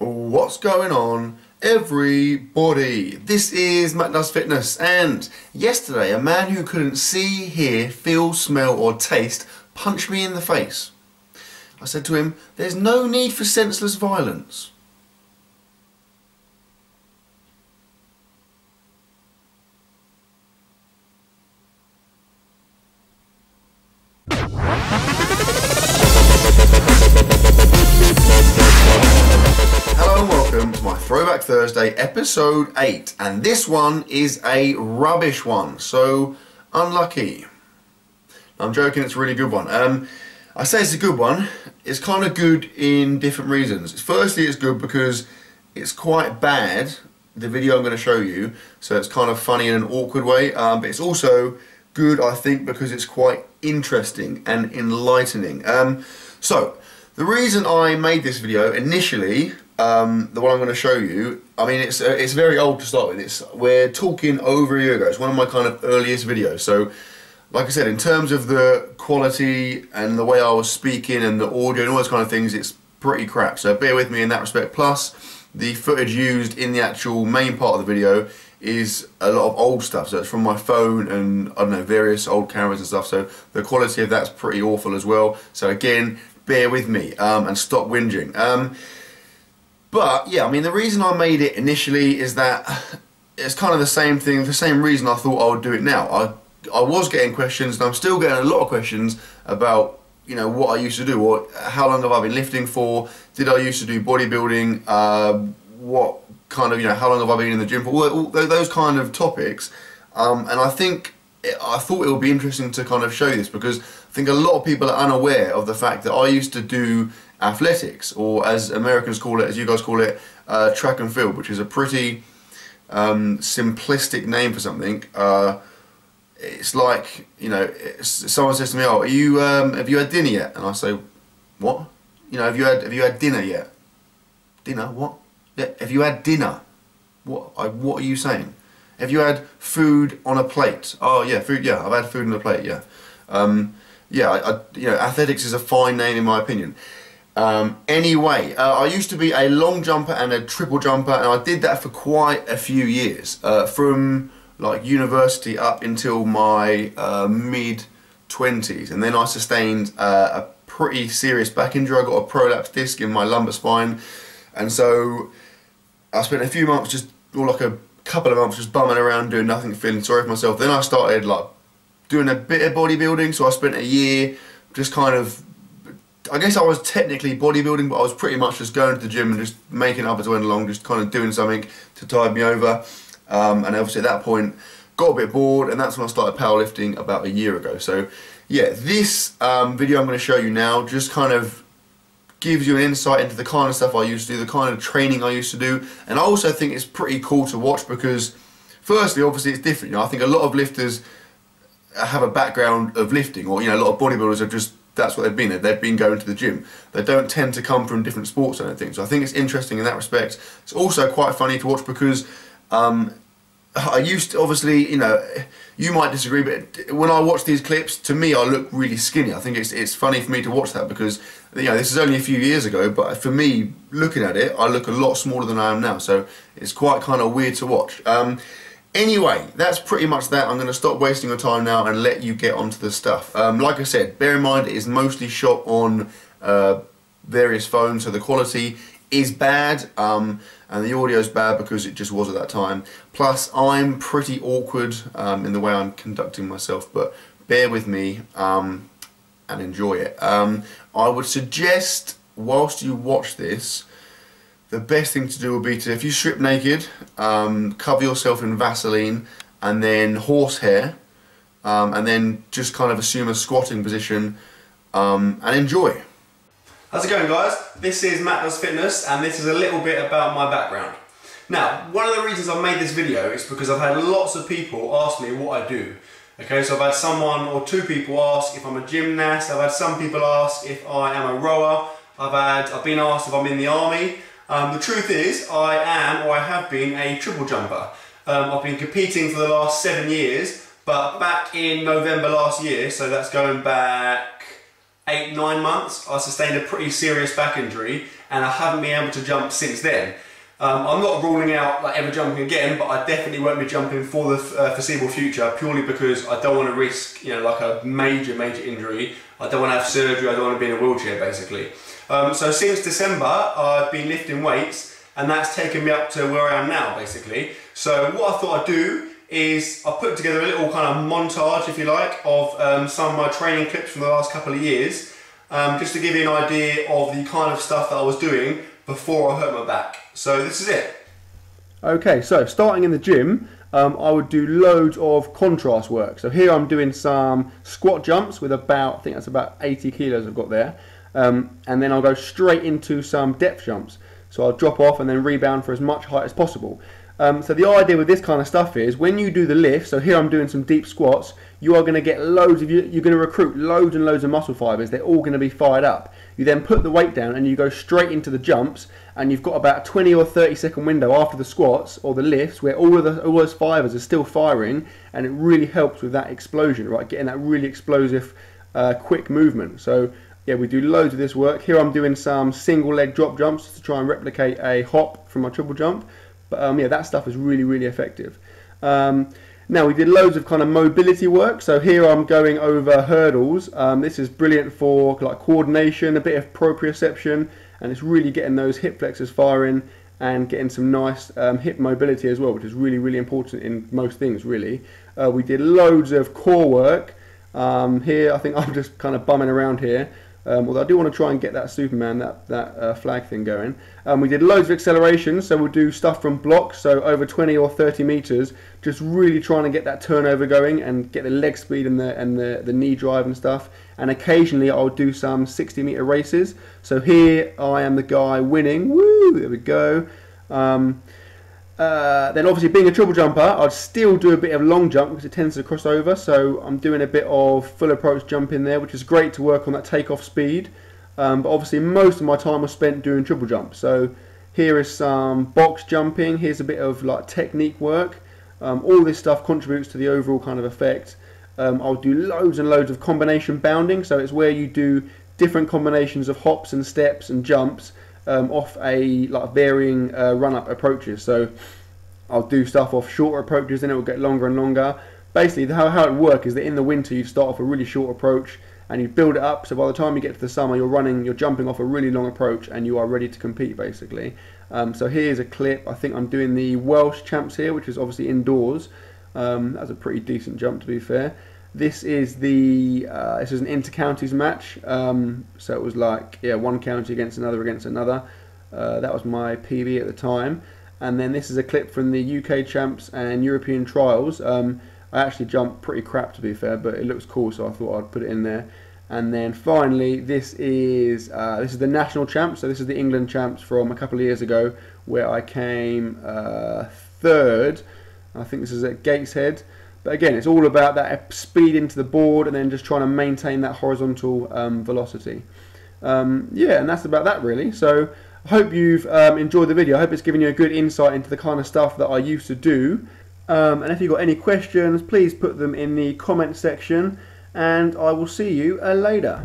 What's going on, everybody? This is Matt Does Fitness, and yesterday a man who couldn't see, hear, feel, smell or taste punched me in the face. I said to him, there's no need for senseless violence. Hello and welcome to my Throwback Thursday episode 8, and this one is a rubbish one, so unlucky. I'm joking, it's a really good one. I say it's a good one. It's kind of good in different reasons. Firstly, it's good because it's quite bad, the video I'm going to show you, so it's kind of funny in an awkward way, but it's also good, I think, because it's quite interesting and enlightening. So, the reason I made this video initially, the one I'm going to show you, I mean, it's very old to start with. We're talking over a year ago. It's one of my kind of earliest videos. So, like I said, in terms of the quality and the way I was speaking and the audio and all those kind of things, it's pretty crap. So bear with me in that respect. Plus, the footage used in the actual main part of the video is a lot of old stuff. So it's from my phone and, I don't know, various old cameras and stuff. So the quality of that's pretty awful as well. So again, bear with me and stop whinging. But yeah, I mean, the reason I made it initially is that it's kind of the same thing, the same reason I thought I would do it now. I was getting questions, and I'm still getting a lot of questions about, you know, what I used to do, or how long have I been lifting for, did I used to do bodybuilding, what kind of, you know, how long have I been in the gym for, all those kind of topics. And I thought it would be interesting to kind of show this, because I think a lot of people are unaware of the fact that I used to do athletics, or as Americans call it, as you guys call it, track and field, which is a pretty simplistic name for something. It's like, you know, someone says to me, "Oh, are you have you had dinner yet?" And I say, "What? You know, have you had dinner yet?" Dinner? What? Yeah, have you had dinner? What are you saying? Have you had food on a plate? Oh yeah, food. Yeah, I've had food on a plate. Yeah, yeah. You know, athletics is a fine name in my opinion. Anyway, I used to be a long jumper and a triple jumper, and I did that for quite a few years, from like university up until my mid-20s, and then I sustained a pretty serious back injury. I got a prolapse disc in my lumbar spine, and so I spent a few months, or like a couple of months, just bumming around doing nothing, feeling sorry for myself. Then I started like doing a bit of bodybuilding, so I spent a year just kind of, I guess I was technically bodybuilding, but I was pretty much just going to the gym and just making up as I went along, just kind of doing something to tide me over. And obviously at that point got a bit bored, and that's when I started powerlifting about a year ago. So yeah, this video I'm going to show you now just kind of gives you an insight into the kind of stuff I used to do, the kind of training I used to do, and I also think it's pretty cool to watch because firstly, obviously it's different. You know, I think a lot of lifters have a background of lifting, or, you know, a lot of bodybuilders are just, that's what they've been going to the gym. They don't tend to come from different sports, I don't think. So I think it's interesting in that respect. It's also quite funny to watch because I used to, obviously, you know, you might disagree, but when I watch these clips, to me I look really skinny. I think it's funny for me to watch that because, you know, this is only a few years ago, but for me, looking at it, I look a lot smaller than I am now, so it's quite kind of weird to watch. Anyway, that's pretty much that. I'm going to stop wasting your time now and let you get onto the stuff. Like I said, bear in mind it is mostly shot on various phones, so the quality is bad, and the audio is bad because it just was at that time. Plus, I'm pretty awkward in the way I'm conducting myself, but bear with me and enjoy it. I would suggest, whilst you watch this, the best thing to do would be to, if you strip naked, cover yourself in Vaseline and then horsehair, and then just kind of assume a squatting position and enjoy. How's it going, guys? This is Matt Does Fitness, and this is a little bit about my background. Now, one of the reasons I made this video is because I've had lots of people ask me what I do. Okay, so I've had someone or two people ask if I'm a gymnast. I've had some people ask if I am a rower. I've been asked if I'm in the army. The truth is, I am, or I have been, a triple jumper. I've been competing for the last 7 years, but back in November last year, so that's going back 8, 9 months, I sustained a pretty serious back injury, and I haven't been able to jump since then. I'm not ruling out like ever jumping again, but I definitely won't be jumping for the foreseeable future, purely because I don't want to risk, you know, like a major injury. I don't want to have surgery. I don't want to be in a wheelchair, basically. So since December, I've been lifting weights, and that's taken me up to where I am now, basically. So what I thought I'd do is I put together a little kind of montage, if you like, of some of my training clips from the last couple of years, just to give you an idea of the kind of stuff that I was doing before I hurt my back. So this is it. Okay, so starting in the gym, I would do loads of contrast work. So here I'm doing some squat jumps with about, I think that's about 80 kilos I've got there. And then I'll go straight into some depth jumps. So I'll drop off and then rebound for as much height as possible. So the idea with this kind of stuff is when you do the lift, so here I'm doing some deep squats, you are going to get loads of, you're going to recruit loads and loads of muscle fibers. They're all going to be fired up. You then put the weight down and you go straight into the jumps, and you've got about a 20 or 30 second window after the squats or the lifts where all those fibers are still firing, and it really helps with that explosion, right? Getting that really explosive, quick movement. So yeah, we do loads of this work. Here I'm doing some single leg drop jumps to try and replicate a hop from my triple jump. But yeah, that stuff is really, really effective. Now we did loads of kind of mobility work. So here I'm going over hurdles. This is brilliant for like coordination, a bit of proprioception, and it's really getting those hip flexors firing and getting some nice hip mobility as well, which is really, really important in most things, really. We did loads of core work. Here, I think I'm just kind of bumming around here. Although I do want to try and get that Superman, that flag thing going. We did loads of acceleration, so we'll do stuff from blocks, so over 20 or 30 meters, just really trying to get that turnover going and get the leg speed and the knee drive and stuff. And occasionally I'll do some 60-meter races. So here I am the guy winning. Woo! There we go. Then obviously being a triple jumper, I'd still do a bit of long jump because it tends to cross over, so I'm doing a bit of full approach jump in there, which is great to work on that takeoff speed. But obviously most of my time was spent doing triple jump. So here is some box jumping, here's a bit of like technique work. All this stuff contributes to the overall kind of effect. I'll do loads and loads of combination bounding, so it's where you do different combinations of hops and steps and jumps off a like varying run-up approaches. So I'll do stuff off shorter approaches, then it will get longer and longer. Basically, how it works is that in the winter you start off a really short approach and you build it up. So by the time you get to the summer, you're jumping off a really long approach and you are ready to compete, basically. So here's a clip. I think I'm doing the Welsh champs here, which is obviously indoors. That's a pretty decent jump, to be fair. This is an inter-counties match, so it was like, yeah, one county against another. That was my PB at the time. And then this is a clip from the UK champs and European trials. I actually jumped pretty crap, to be fair, but it looks cool, so I thought I'd put it in there. And then finally, this is the national champs. So this is the England champs from a couple of years ago, where I came third. I think this is at Gateshead. But again, it's all about that speed into the board and then just trying to maintain that horizontal velocity. Yeah, and that's about that, really. So I hope you've enjoyed the video. I hope it's given you a good insight into the kind of stuff that I used to do. And if you've got any questions, please put them in the comment section, and I will see you later.